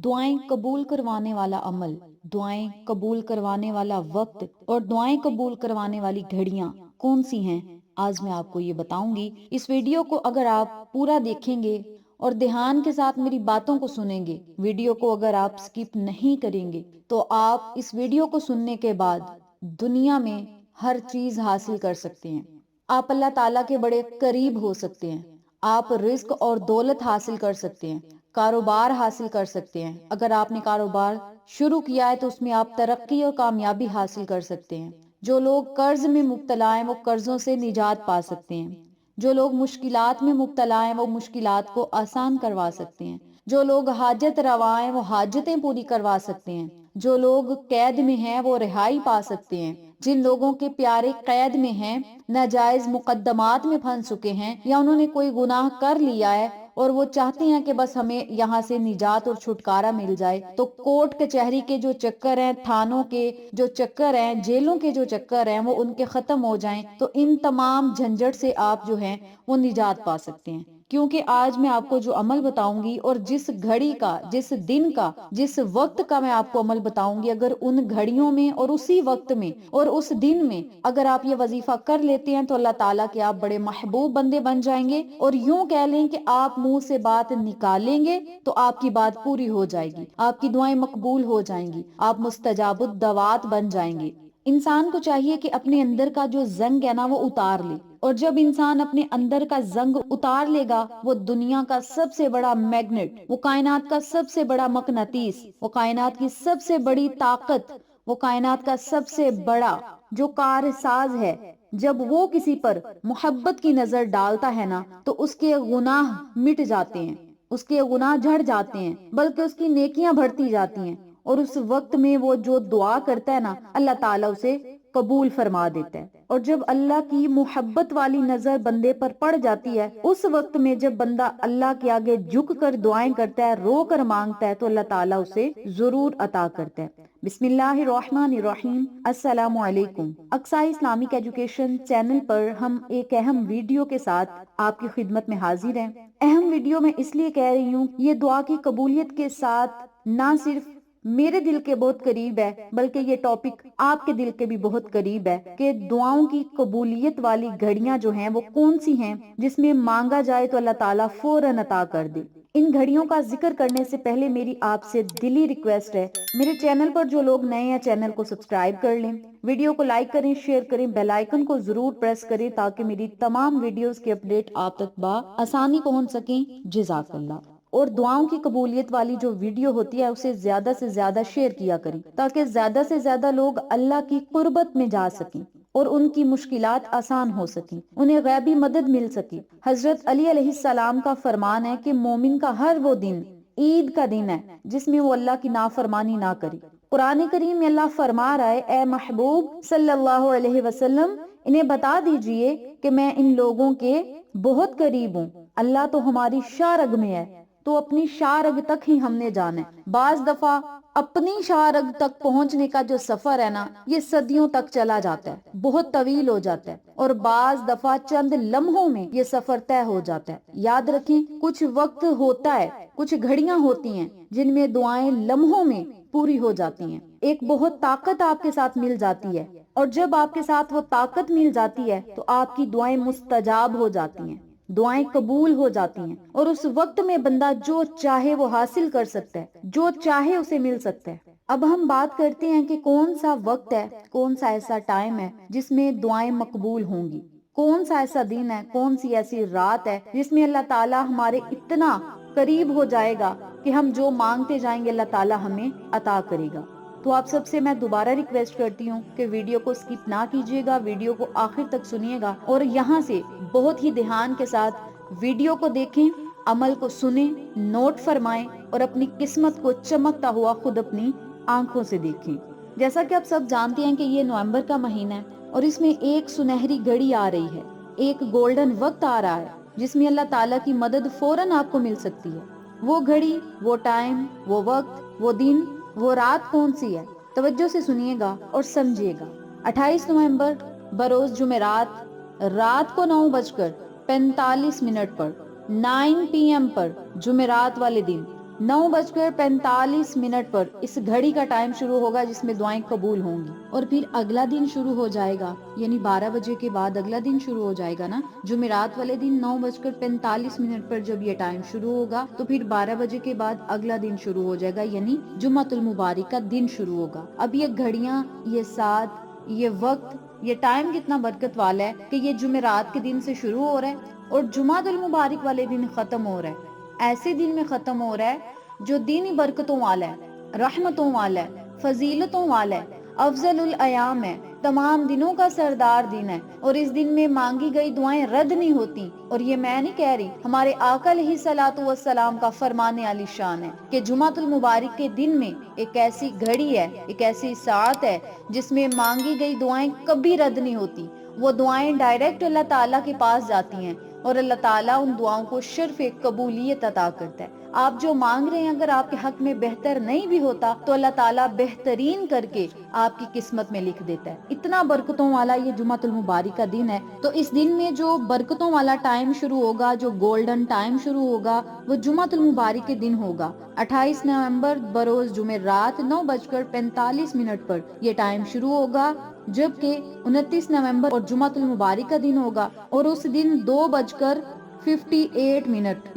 दुआएं कबूल करवाने वाला अमल, दुआएं कबूल करवाने वाला वक्त और दुआएं कबूल करवाने वाली घड़ियां कौन सी हैं, आज मैं आपको ये बताऊंगी। इस वीडियो को अगर आप पूरा देखेंगे और ध्यान के साथ मेरी बातों को सुनेंगे, वीडियो को अगर आप स्किप नहीं करेंगे, तो आप इस वीडियो को सुनने के बाद दुनिया में हर चीज हासिल कर सकते हैं। आप अल्लाह ताला के बड़े करीब हो सकते हैं। आप रिस्क और दौलत हासिल कर सकते हैं, कारोबार हासिल कर सकते हैं। अगर आपने कारोबार शुरू किया है तो उसमें आप तरक्की और कामयाबी हासिल कर सकते हैं। जो लोग कर्ज में मुब्तला हैं वो कर्जों से निजात पा सकते हैं। जो लोग मुश्किलात में मुब्तला हैं वो मुश्किलात को आसान करवा सकते हैं। जो लोग हाजत रवा हैं वो हाजतें पूरी करवा सकते हैं। जो लोग कैद में हैं वो रिहाई पा सकते हैं। जिन लोगों के प्यारे कैद में हैं, नाजायज मुकद्दमात में फंस चुके हैं या उन्होंने कोई गुनाह कर लिया है और वो चाहते हैं कि बस हमें यहाँ से निजात और छुटकारा मिल जाए, तो कोर्ट कचहरी के जो चक्कर हैं, थानों के जो चक्कर हैं, जेलों के जो चक्कर हैं, वो उनके खत्म हो जाएं, तो इन तमाम झंझट से आप जो हैं वो निजात पा सकते हैं। क्योंकि आज मैं आपको जो अमल बताऊंगी और जिस घड़ी का, जिस दिन का, जिस वक्त का मैं आपको अमल बताऊंगी, अगर उन घड़ियों में और उसी वक्त में और उस दिन में अगर आप ये वजीफा कर लेते हैं तो अल्लाह ताला के आप बड़े महबूब बंदे बन जाएंगे। और यूं कह लें कि आप मुंह से बात निकालेंगे तो आपकी बात पूरी हो जाएगी, आपकी दुआएं मकबूल हो जाएंगी, आप मुस्तजाबुद दवात बन जाएंगे। इंसान को चाहिए कि अपने अंदर का जो जंग है ना वो उतार ले, और जब इंसान अपने अंदर का जंग उतार लेगा, वो दुनिया का सबसे बड़ा मैग्नेट, वो कायनात का सबसे बड़ा मकनातीस, वो कायनात की सबसे बड़ी ताकत, वो कायनात का सबसे बड़ा जो कारसाज है, जब वो किसी पर मोहब्बत की नजर डालता है ना, तो उसके गुनाह मिट जाते हैं, उसके गुनाह झड़ जाते हैं, बल्कि उसकी नेकियां बढ़ती जाती हैं। और उस वक्त में वो जो दुआ करता है ना, अल्लाह ताला उसे कबूल फरमा देता है। और जब अल्लाह की मोहब्बत वाली नजर बंदे पर पड़ जाती है, उस वक्त में जब बंदा अल्लाह के आगे झुक कर दुआएं करता है, रो कर मांगता है, तो अल्लाह ताला उसे जरूर अता करता है। बिस्मिल्लाहिर्रहमानिर्रहीम। अस्सलामु अलैकुम। अक्सा इस्लामिक एजुकेशन चैनल पर हम एक अहम वीडियो के साथ आपकी खिदमत में हाजिर हैं। अहम वीडियो में इसलिए कह रही हूँ, ये दुआ की कबूलियत के साथ ना सिर्फ मेरे दिल के बहुत करीब है, बल्कि ये टॉपिक आपके दिल के भी बहुत करीब है कि दुआओं की कबूलियत वाली घड़ियां जो हैं वो कौन सी हैं, जिसमें मांगा जाए तो अल्लाह ताला फौरन अता कर दे। इन घड़ियों का जिक्र करने से पहले मेरी आपसे दिली रिक्वेस्ट है, मेरे चैनल पर जो लोग नए हैं चैनल को सब्सक्राइब कर लें, वीडियो को लाइक करें, शेयर करें, बेल आइकन को जरूर प्रेस करें ताकि मेरी तमाम वीडियोस के अपडेट आप तक आसानी पहुंच सकें। जज़ाकल्लाह। और दुआओं की कबूलियत वाली जो वीडियो होती है उसे ज्यादा से ज्यादा शेयर किया करें ताकि ज्यादा से ज्यादा लोग अल्लाह की कुर्बत में जा सकें और उनकी मुश्किलात आसान हो सकें, उन्हें गैबी मदद मिल सके। हजरत अली अलैहिस्सलाम का फरमान है कि मोमिन का हर वो दिन ईद का दिन है जिसमें वो अल्लाह की नाफरमानी ना करे। कुरान करीम में अल्लाह फरमा रहा है, ए महबूब सल्लल्लाहु अलैहि वसल्लम, इन्हें बता दीजिए कि मैं इन लोगों के बहुत करीब हूँ। अल्लाह तो हमारी शारग में है, तो अपनी शारग तक ही हमने जाना है। बाज दफा अपनी शारग तक पहुंचने का जो सफर है ना, ये सदियों तक चला जाता है, बहुत तवील हो जाता है, और बाज दफा चंद लम्हों में ये सफर तय हो जाता है। याद रखें, कुछ वक्त होता है, कुछ घड़ियां होती हैं जिनमें दुआएं लम्हों में पूरी हो जाती हैं। एक बहुत ताकत आपके साथ मिल जाती है, और जब आपके साथ वो ताकत मिल जाती है तो आपकी दुआएं मुस्तजाब हो जाती हैं, दुआएं कबूल हो जाती हैं, और उस वक्त में बंदा जो चाहे वो हासिल कर सकता है, जो चाहे उसे मिल सकता है। अब हम बात करते हैं कि कौन सा वक्त है, कौन सा ऐसा टाइम है जिसमें दुआएं मकबूल होंगी, कौन सा ऐसा दिन है, कौन सी ऐसी रात है जिसमें अल्लाह ताला हमारे इतना करीब हो जाएगा कि हम जो मांगते जाएंगे अल्लाह ताला हमें अता करेगा। तो आप सबसे मैं दोबारा रिक्वेस्ट करती हूँ कि वीडियो को स्किप ना कीजिएगा, वीडियो को आखिर तक सुनिएगा और यहाँ से बहुत ही ध्यान के साथ वीडियो को देखें, अमल को सुने, नोट फरमाएं और अपनी किस्मत को चमकता हुआ खुद अपनी आंखों से देखें। जैसा कि आप सब जानते हैं कि ये नवंबर का महीना है और इसमें एक सुनहरी घड़ी आ रही है, एक गोल्डन वक्त आ रहा है जिसमें अल्लाह ताला की मदद फौरन आपको मिल सकती है। वो घड़ी, वो टाइम, वो वक्त, वो दिन, वो रात कौन सी है? तवज्जो से सुनिएगा और समझिएगा। 28 नवंबर बरोज जुमेरात रात को 9:45 पर 9 PM पर जुमेरात वाले दिन 9:45 पर इस घड़ी का टाइम शुरू होगा जिसमें दुआएं कबूल होंगी। और फिर अगला दिन शुरू हो जाएगा, यानी 12 बजे के बाद अगला दिन शुरू हो जाएगा ना। जुमेरात वाले दिन 9:45 पर जब ये टाइम शुरू होगा तो फिर 12 बजे के बाद अगला दिन शुरू हो जाएगा, यानी जुम्मतुल मुबारक का दिन शुरू होगा। अब ये घड़ियां, ये साथ, ये वक्त, ये टाइम कितना बरकत वाला है कि ये जुमेरात के दिन से शुरू हो रहा है और जुमातुल मुबारक वाले दिन खत्म हो रहा है। ऐसे दिन में खत्म हो रहा है जो दीनी बरकतों वाला है, रहमतों वाला है, फजीलतों वाला है, अफजलुल अयाम है, तमाम दिनों का सरदार दिन है। और इस दिन में मांगी गई दुआएं रद्द नहीं होती। और ये मैं नहीं कह रही, हमारे आका अलैहिस्सलातु वस्सलाम का फरमाने आली शान है कि जुमातुल मुबारक के दिन में एक ऐसी घड़ी है, एक ऐसी साथ है जिसमें मांगी गई दुआएं कभी रद्द नहीं होती। वो दुआएं डायरेक्ट अल्लाह ताला के पास जाती हैं और अल्लाह ताला उन दुआओं को सिर्फ एक कबूलियत अता करता है। आप जो मांग रहे हैं अगर आपके हक में बेहतर नहीं भी होता तो अल्लाह ताला बेहतरीन करके आपकी किस्मत में लिख देता है। इतना बरकतों वाला ये जुमातुल मुबारक का दिन है। तो इस दिन में जो बरकतों वाला टाइम शुरू होगा, जो गोल्डन टाइम शुरू होगा, वो जुमातुल मुबारक के दिन होगा। 28 नवंबर बरोज जुमेरात 9:45 पर ये टाइम शुरू होगा, जबकि 29 नवंबर और जुमातुल मुबारक का दिन होगा और उस दिन 2:58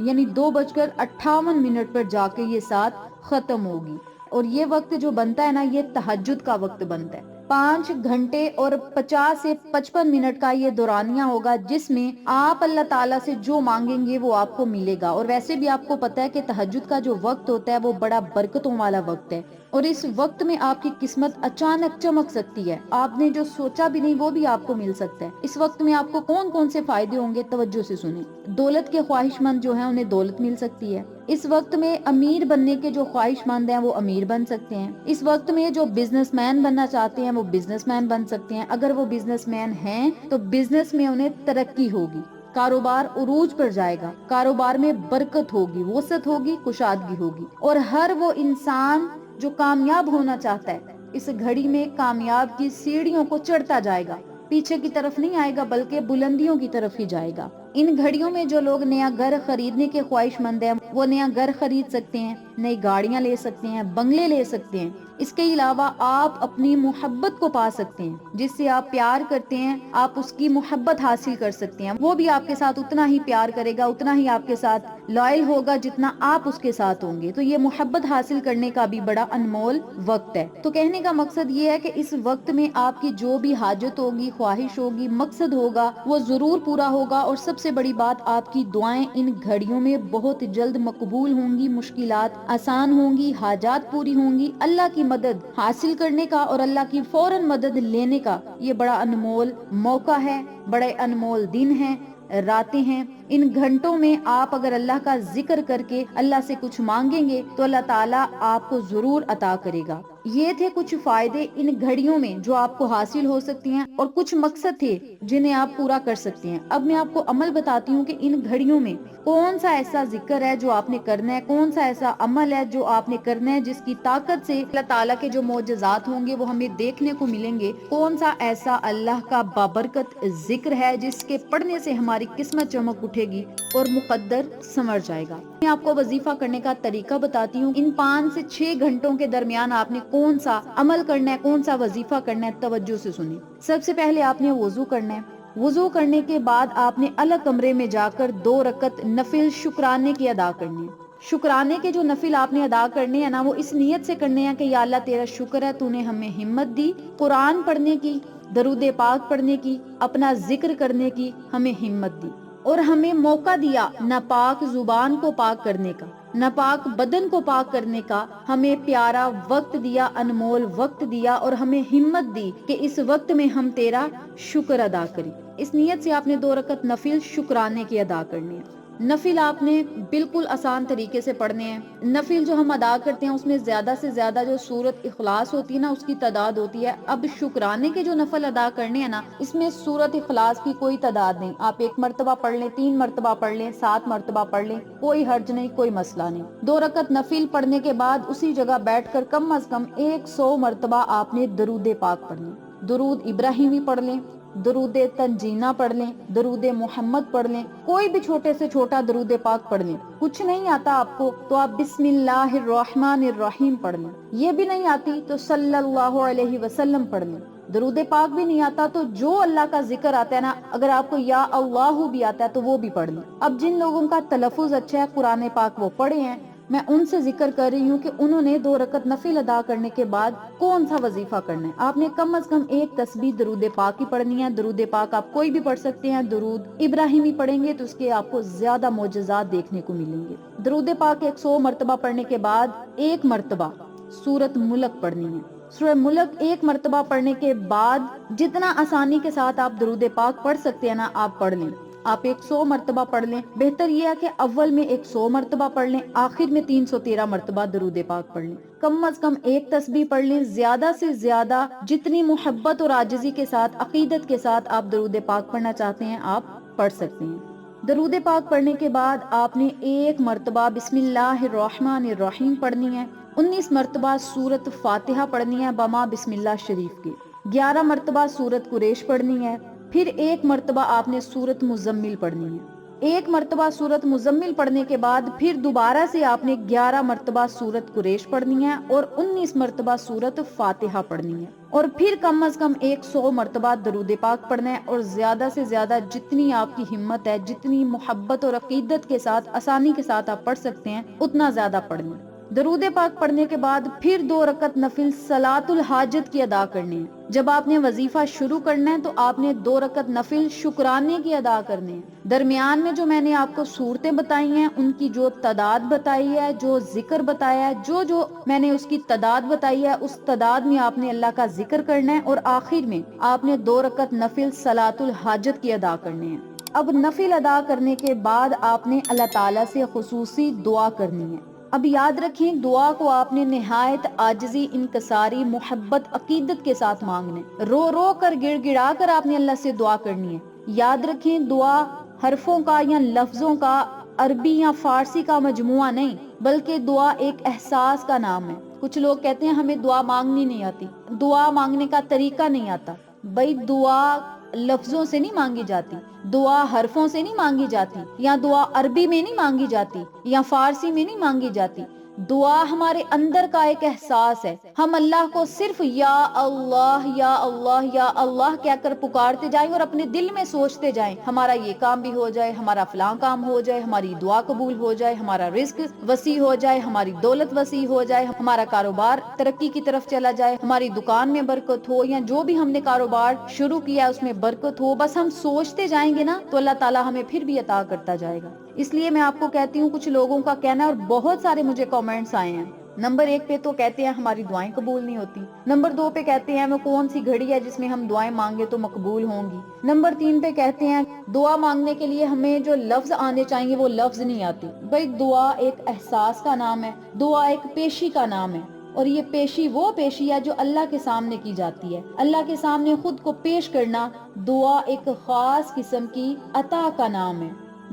यानी 2:58 पर जाके ये साथ खत्म होगी। और ये वक्त जो बनता है ना, ये तहज्जुद का वक्त बनता है। 5 घंटे और 50 से 55 मिनट का ये दौरानिया होगा जिसमें आप अल्लाह ताला से जो मांगेंगे वो आपको मिलेगा। और वैसे भी आपको पता है कि तहज्जुद का जो वक्त होता है वो बड़ा बरकतों वाला वक्त है और इस वक्त में आपकी किस्मत अचानक चमक सकती है। आपने जो सोचा भी नहीं वो भी आपको मिल सकता है। इस वक्त में आपको कौन कौन से फायदे होंगे, तवज्जो से सुनिए। दौलत के ख्वाहिशमंद जो हैं उन्हें दौलत मिल सकती है। इस वक्त में अमीर बनने के जो ख्वाहिशमंद हैं वो अमीर बन सकते हैं। इस वक्त में जो बिजनेसमैन बनना चाहते हैं वो बिजनेसमैन बन सकते हैं। अगर वो बिजनेसमैन हैं तो बिजनेस में उन्हें तरक्की होगी, कारोबार उरूज पर जाएगा, कारोबार में बरकत होगी, वसत होगी, कुशादगी होगी। और हर वो इंसान जो कामयाब होना चाहता है इस घड़ी में कामयाब की सीढ़ियों को चढ़ता जाएगा, पीछे की तरफ नहीं आएगा बल्कि बुलंदियों की तरफ ही जाएगा। इन घड़ियों में जो लोग नया घर खरीदने के ख्वाहिशमंद हैं वो नया घर खरीद सकते हैं, नई गाड़ियां ले सकते हैं, बंगले ले सकते हैं। इसके अलावा आप अपनी मोहब्बत को पा सकते हैं, जिससे आप प्यार करते हैं आप उसकी मोहब्बत हासिल कर सकते हैं। वो भी आपके साथ उतना ही प्यार करेगा, उतना ही आपके साथ लॉयल होगा जितना आप उसके साथ होंगे। तो ये मोहब्बत हासिल करने का भी बड़ा अनमोल वक्त है। तो कहने का मकसद ये है कि इस वक्त में आपकी जो भी हाजत होगी, ख्वाहिश होगी, मकसद होगा वो जरूर पूरा होगा। और सबसे बड़ी बात, आपकी दुआएं इन घड़ियों में बहुत जल्द मकबूल होंगी, मुश्किलात आसान होंगी, हाजात पूरी होंगी। अल्लाह की मदद हासिल करने का और अल्लाह की फौरन मदद लेने का ये बड़ा अनमोल मौका है, बड़े अनमोल दिन है, रातें हैं। इन घंटों में आप अगर अल्लाह का जिक्र करके अल्लाह से कुछ मांगेंगे तो अल्लाह ताला आपको जरूर अता करेगा। ये थे कुछ फायदे इन घड़ियों में जो आपको हासिल हो सकती हैं और कुछ मकसद थे जिन्हें आप पूरा कर सकते हैं। अब मैं आपको अमल बताती हूँ कि इन घड़ियों में कौन सा ऐसा जिक्र है जो आपने करना है, कौन सा ऐसा अमल है जो आपने करना है जिसकी ताकत से अल्लाह ताला के जो मौजज़ात होंगे वो हमें देखने को मिलेंगे। कौन सा ऐसा अल्लाह का बाबरकत जिक्र है जिसके पढ़ने से हमारी किस्मत चमक उठेगी और मुकद्दर संवर जाएगा। मैं आपको वजीफा करने का तरीका बताती हूँ। इन 5 से 6 घंटों के दरमियान आपने कौन सा अमल करना है, कौन सा वजीफा करना है, तवज्जो से सुनिए। सबसे पहले आपने वुजू करना है। वुजू करने के बाद आपने अलग कमरे में जाकर 2 रकत नफिल शुक्राने की अदा करनी है। शुक्राने के जो नफिल आपने अदा करने हैं ना, वो इस नियत से करने हैं कि या अल्लाह तेरा शुक्र है तूने हमें हिम्मत दी कुरान पढ़ने की, दरूद पाक पढ़ने की, अपना जिक्र करने की हमें हिम्मत दी और हमें मौका दिया नापाक जुबान को पाक करने का, नापाक बदन को पाक करने का। हमें प्यारा वक्त दिया, अनमोल वक्त दिया और हमें हिम्मत दी कि इस वक्त में हम तेरा शुक्र अदा करें। इस नियत से आपने 2 रकत नफिल शुक्राने की अदा करनी है। नफिल आपने बिल्कुल आसान तरीके से पढ़ने हैं। नफिल जो हम अदा करते हैं उसमें ज्यादा से ज्यादा जो सूरत इखलास होती है ना उसकी तादाद होती है। अब शुक्राने के जो नफल अदा करने हैं ना, इसमें सूरत इखलास की कोई तादाद नहीं। आप 1 मरतबा पढ़ लें, 3 मरतबा पढ़ लें, 7 मरतबा पढ़ लें, कोई हर्ज नहीं, कोई मसला नहीं। 2 रकत नफिल पढ़ने के बाद उसी जगह बैठकर कम अज कम 100 मरतबा आपने दरूद पाक पढ़ने, दरूद इब्राहिमी पढ़ लें, درود تنجینا پڑھ لیں، درود محمد پڑھ لیں، کوئی بھی چھوٹے سے چھوٹا درود پاک پڑھ لیں۔ کچھ نہیں آتا آپ کو تو آپ بسم اللہ الرحمن الرحیم پڑھ لیں، یہ بھی نہیں آتی تو صلی اللہ علیہ وسلم پڑھ لیں۔ درود پاک بھی نہیں آتا تو جو اللہ کا ذکر آتا ہے نا، اگر آپ کو یا اللہ بھی آتا ہے تو وہ بھی پڑھ لیں۔ اب جن لوگوں کا تلفظ اچھا ہے، قرآن پاک وہ پڑھے ہیں، میں ان سے ذکر کر رہی ہوں کہ انہوں نے 2 رکعت نفل ادا کرنے کے بعد کون سا وظیفہ کرنا ہے۔ آپ نے کم از کم ایک تسبیح درود پاک ہی پڑھنی ہے۔ درود پاک آپ کوئی بھی پڑھ سکتے ہیں، درود ابراہیمی پڑھیں گے تو اس کے آپ کو زیادہ معجزات دیکھنے کو ملیں گے۔ درود پاک 100 مرتبہ پڑھنے کے بعد ایک مرتبہ سورۃ ملک پڑھنی ہے۔ سورہ ملک ایک مرتبہ پڑھنے کے بعد جتنا آسانی کے ساتھ آپ درود پاک پڑھ سکتے ہیں نا، آپ پڑھ لیں۔ آپ 100 مرتبہ پڑھ لیں، بہتر یہ ہے کہ اول میں 100 مرتبہ پڑھ لیں، آخر میں 313 مرتبہ درود پاک پڑھ لیں۔ کم از کم ایک تسبیح پڑھ لیں، زیادہ سے زیادہ جتنی محبت اور عاجزی کے ساتھ، عقیدت کے ساتھ آپ درود پاک پڑھنا چاہتے ہیں آپ پڑھ سکتے ہیں۔ درود پاک پڑھنے کے بعد آپ نے ایک مرتبہ بسم اللہ الرحمن الرحیم پڑھنی ہے، 19 مرتبہ سورۃ فاتحہ پڑھنی ہے بما بسم اللہ شریف کے، 11 مرتبہ سورۃ قریش پڑھنی ہے، پھر ایک مرتبہ آپ نے سورۃ مزمل پڑھنی ہے۔ ایک مرتبہ سورۃ مزمل پڑھنے کے بعد پھر دوبارہ سے آپ نے 11 مرتبہ سورۃ قریش پڑھنی ہے اور 19 مرتبہ سورۃ فاتحہ پڑھنی ہے، اور پھر کم از کم 100 مرتبہ درود پاک پڑھنا ہے، اور زیادہ سے زیادہ جتنی آپ کی ہمت ہے، جتنی محبت اور عقیدت کے ساتھ، آسانی کے ساتھ آپ پڑھ سکتے ہیں، اتنا زیادہ پڑھنا ہے۔ درود پاک پڑھنے کے بعد پھر 2 رکعت نفل صلاۃ الحاجت کی ادا کرنی ہے۔ جب آپ نے وظیفہ شروع کرنا ہے تو آپ نے 2 رکعت نفل شکرانے کی ادا کرنے ہیں۔ درمیان میں جو میں نے آپ کو صورتیں بتائی ہیں، ان کی جو تعداد بتائی ہے، جو ذکر بتایا ہے، جو میں نے اس کی تعداد بتائی ہے، اس تعداد میں آپ نے اللہ کا ذکر کرنا ہے، اور آخر میں آپ نے 2 رکعت نفل صلاۃ الحاجت کی ادا کرنے ہیں۔ اب نفل ادا کرنے کے بعد آپ نے اللہ تعالیٰ سے خصوصی دعا کرنی ہے۔ اب یاد رکھیں، دعا کو آپ نے نہایت عاجزی، انکساری، محبت، عقیدت کے ساتھ مانگنے، رو رو کر، گڑ گڑا کر آپ نے اللہ سے دعا کرنی ہے۔ یاد رکھیں، دعا حرفوں کا یا لفظوں کا، عربی یا فارسی کا مجموعہ نہیں، بلکہ دعا ایک احساس کا نام ہے۔ کچھ لوگ کہتے ہیں ہمیں دعا مانگنی نہیں آتی، دعا مانگنے کا طریقہ نہیں آتا۔ بھائی، دعا لفظوں سے نہیں مانگی جاتی، دعا حرفوں سے نہیں مانگی جاتی، یا دعا عربی میں نہیں مانگی جاتی، یا فارسی میں نہیں مانگی جاتی۔ دعا ہمارے اندر کا ایک احساس ہے۔ ہم اللہ کو صرف یا اللہ یا اللہ یا اللہ کہہ کر پکارتے جائیں اور اپنے دل میں سوچتے جائیں، ہمارا یہ کام بھی ہو جائے، ہمارا فلاں کام ہو جائے، ہماری دعا قبول ہو جائے، ہمارا رزق وسیع ہو جائے، ہماری دولت وسیع ہو جائے، ہمارا کاروبار ترقی کی طرف چلا جائے، ہماری دکان میں برکت ہو، یا جو بھی ہم نے کاروبار شروع کیا اس میں برکت ہو۔ بس ہم سوچتے جائیں گے نا تو اللہ تعالیٰ ہمیں پھر بھی عطا کرتا جائے گا۔ اس لیے میں آپ کو کہتی ہوں، کچھ لوگوں کا کہنا ہے، اور بہت سارے مجھے کامنٹس آئے ہیں، نمبر 1 پہ تو کہتے ہیں ہماری دعائیں قبول نہیں ہوتی، نمبر 2 پہ کہتے ہیں وہ کون سی گھڑی ہے جس میں ہم دعائیں مانگے تو مقبول ہوں گی، نمبر 3 پہ کہتے ہیں دعا مانگنے کے لیے ہمیں جو لفظ آنے چاہیے وہ لفظ نہیں آتے۔ بھائی، دعا ایک احساس کا نام ہے، دعا ایک پیشی کا نام ہے، اور یہ پیشی وہ پیشی ہے جو اللہ کے سامنے کی جاتی ہے۔ اللہ کے سامنے خود کو پیش کرنا دعا ایک خاص قسم کی عطا کا نام ہے،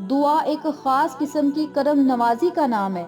دعا ایک خاص قسم کی کرم نوازی کا نام ہے،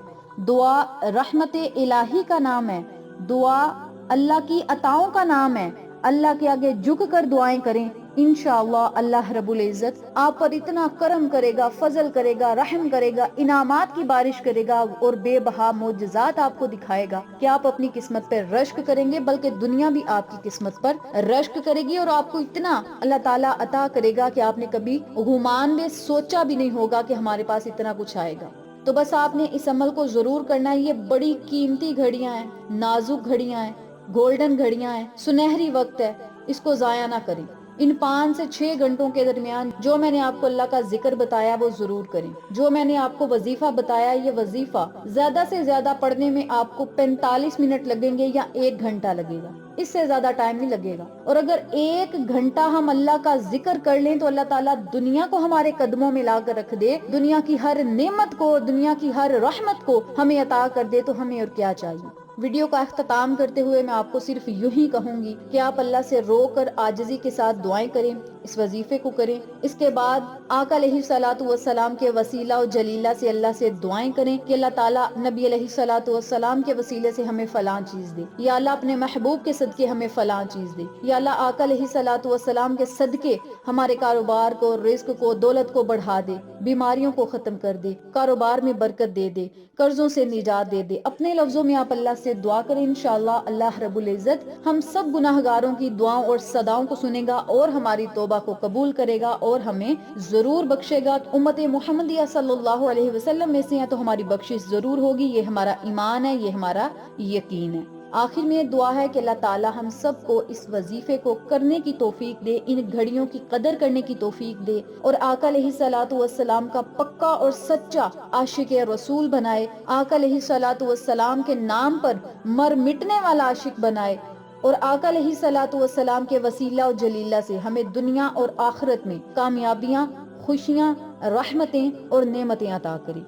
دعا رحمت الہی کا نام ہے، دعا اللہ کی عطاؤں کا نام ہے۔ اللہ کے آگے جھک کر دعائیں کریں، انشاءاللہ اللہ رب العزت آپ پر اتنا کرم کرے گا، فضل کرے گا، رحم کرے گا، انعامات کی بارش کرے گا، اور بے بہا معجزات آپ کو دکھائے گا کہ آپ اپنی قسمت پر رشک کریں گے، بلکہ دنیا بھی آپ کی قسمت پر رشک کرے گی، اور آپ کو اتنا اللہ تعالیٰ عطا کرے گا کہ آپ نے کبھی گمان میں سوچا بھی نہیں ہوگا کہ ہمارے پاس اتنا کچھ آئے گا۔ تو بس آپ نے اس عمل کو ضرور کرنا ہے۔ یہ بڑی قیمتی گھڑیاں ہیں، نازک گھڑیاں ہیں، گولڈن گھڑیاں ہیں، سنہری وقت ہے، اس کو ضائع نہ کریں۔ ان 5 سے 6 گھنٹوں کے درمیان جو میں نے آپ کو اللہ کا ذکر بتایا وہ ضرور کریں۔ جو میں نے آپ کو وظیفہ بتایا، یہ وظیفہ زیادہ سے زیادہ پڑھنے میں آپ کو 45 منٹ لگیں گے یا 1 گھنٹہ لگے گا، اس سے زیادہ ٹائم نہیں لگے گا۔ اور اگر 1 گھنٹہ ہم اللہ کا ذکر کر لیں تو اللہ تعالیٰ دنیا کو ہمارے قدموں میں لا کر رکھ دے، دنیا کی ہر نعمت کو، دنیا کی ہر رحمت کو ہمیں عطا کر دے، تو ہمیں اور کیا چاہیے۔ ویڈیو کا اختتام کرتے ہوئے میں آپ کو صرف یوں ہی کہوں گی کہ آپ اللہ سے رو کر عاجزی کے ساتھ دعائیں کریں، اس وظیفے کو کریں۔ اس کے بعد آقا علیہ الصلوۃ والسلام کے وسیلہ و جلیلہ سے اللہ سے دعائیں کریں کہ اللہ تعالیٰ نبی علیہ الصلوۃ والسلام کے وسیلے سے ہمیں فلاں چیز دے، یا اللہ اپنے محبوب کے صدقے ہمیں فلاں چیز دے، یا اللہ آقا علیہ الصلوۃ والسلام کے صدقے ہمارے کاروبار کو، رزق کو، دولت کو بڑھا دے، بیماریوں کو ختم کر دے، کاروبار میں برکت دے دے، قرضوں سے نجات دے دے۔ اپنے لفظوں میں آپ اللہ سے دعا کریں، انشاءاللہ اللہ رب العزت ہم سب گناہ گاروں کی دعاؤں اور صداؤں کو سنے گا اور ہماری توبہ کو قبول کرے گا اور ہمیں ضرور بخشے گا۔ امت محمدیہ صلی اللہ علیہ وسلم میں سے ہیں تو ہماری بخشش ضرور ہوگی، یہ ہمارا ایمان ہے، یہ ہمارا یقین ہے۔ آخر میں دعا ہے کہ اللہ تعالی ہم سب کو اس وظیفے کو کرنے کی توفیق دے، ان گھڑیوں کی قدر کرنے کی توفیق دے اور آقا علیہ الصلوۃ والسلام کا پکا اور سچا عاشق رسول بنائے، آقا علیہ الصلوۃ والسلام کے نام پر مر مٹنے والا عاشق بنائے اور آقا علیہ الصلوۃ والسلام کے وسیلہ و جلیلہ سے ہمیں دنیا اور آخرت میں کامیابیاں، خوشیاں، رحمتیں اور نعمتیں عطا کرے۔